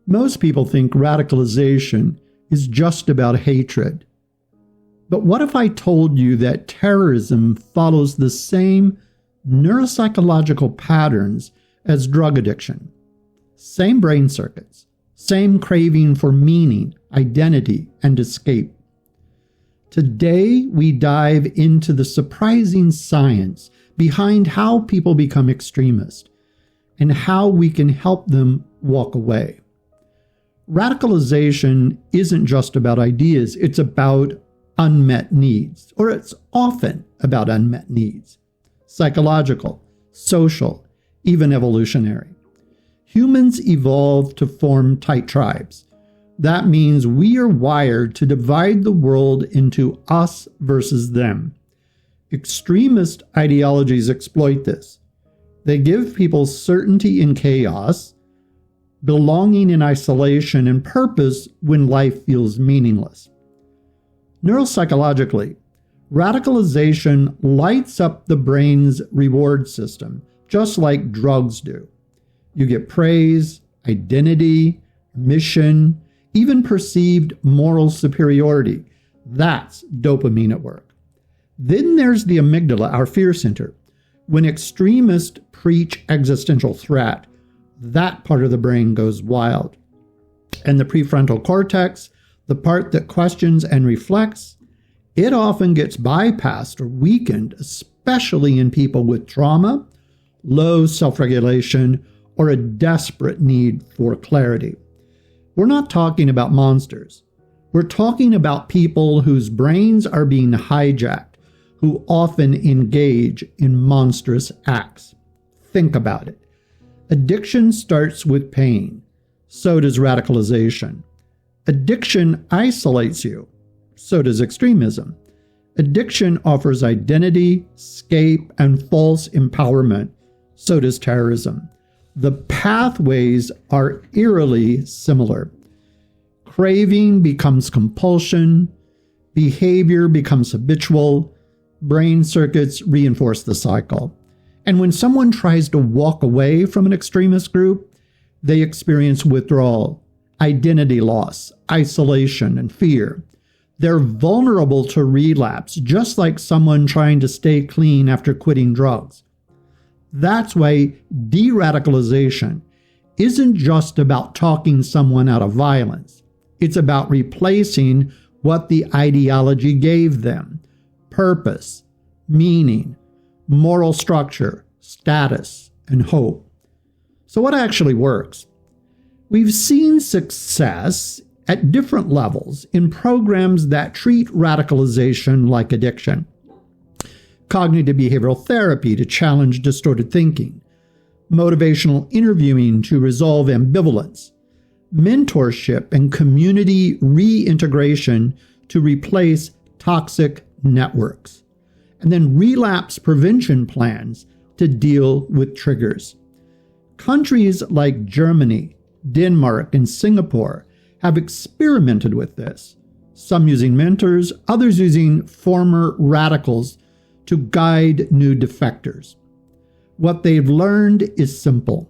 Most people think radicalization is just about hatred. But what if I told you that terrorism follows the same neuropsychological patterns as drug addiction? Same brain circuits, same craving for meaning, identity, and escape. Today, we dive into the surprising science behind how people become extremists and how we can help them walk away. Radicalization isn't just about ideas, it's about unmet needs, or it's often about unmet needs. Psychological, social, even evolutionary. Humans evolved to form tight tribes. That means we are wired to divide the world into us versus them. Extremist ideologies exploit this. They give people certainty in chaos, belonging in isolation, and purpose when life feels meaningless. Neuropsychologically, radicalization lights up the brain's reward system, just like drugs do. You get praise, identity, mission, even perceived moral superiority. That's dopamine at work. Then there's the amygdala, our fear center. When extremists preach existential threat, that part of the brain goes wild. And the prefrontal cortex, the part that questions and reflects, it often gets bypassed or weakened, especially in people with trauma, low self-regulation, or a desperate need for clarity. We're not talking about monsters. We're talking about people whose brains are being hijacked, who often engage in monstrous acts. Think about it. Addiction starts with pain. So does radicalization. Addiction isolates you. So does extremism. Addiction offers identity, escape, and false empowerment. So does terrorism. The pathways are eerily similar. Craving becomes compulsion. Behavior becomes habitual. Brain circuits reinforce the cycle. And when someone tries to walk away from an extremist group, they experience withdrawal, identity loss, isolation, and fear. They're vulnerable to relapse, just like someone trying to stay clean after quitting drugs. That's why de-radicalization isn't just about talking someone out of violence. It's about replacing what the ideology gave them: purpose, meaning, moral structure, status, and hope. So what actually works? We've seen success at different levels in programs that treat radicalization like addiction. Cognitive behavioral therapy to challenge distorted thinking, motivational interviewing to resolve ambivalence, mentorship and community reintegration to replace toxic networks, and then relapse prevention plans to deal with triggers. Countries like Germany, Denmark, and Singapore have experimented with this, some using mentors, others using former radicals to guide new defectors. What they've learned is simple.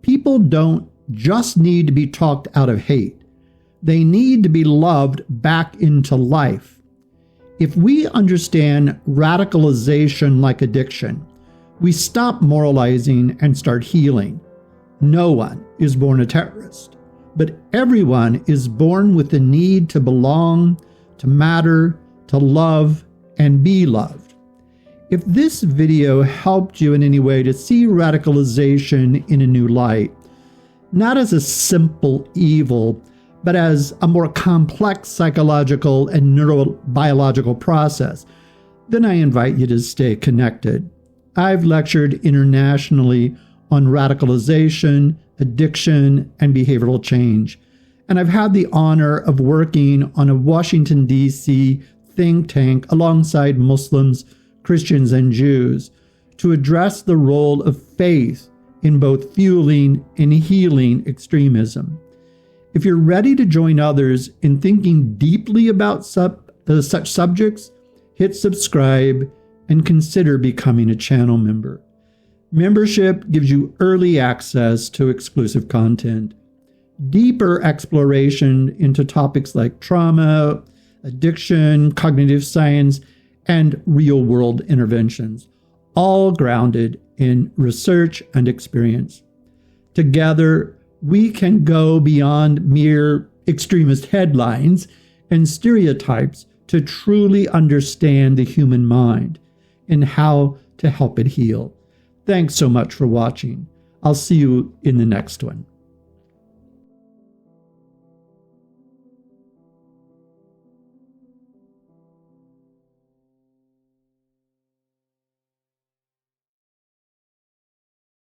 People don't just need to be talked out of hate. They need to be loved back into life. If we understand radicalization like addiction, we stop moralizing and start healing. No one is born a terrorist, but everyone is born with the need to belong, to matter, to love, and be loved. If this video helped you in any way to see radicalization in a new light, not as a simple evil, but as a more complex psychological and neurobiological process, then I invite you to stay connected. I've lectured internationally on radicalization, addiction, and behavioral change, and I've had the honor of working on a Washington, D.C. think tank alongside Muslims, Christians, and Jews to address the role of faith in both fueling and healing extremism. If you're ready to join others in thinking deeply about such subjects, hit subscribe and consider becoming a channel member. Membership gives you early access to exclusive content. deeper exploration into topics like trauma, addiction, cognitive science, and real-world interventions, all grounded in research and experience. Together, we can go beyond mere extremist headlines and stereotypes to truly understand the human mind and how to help it heal. Thanks so much for watching. I'll see you in the next one.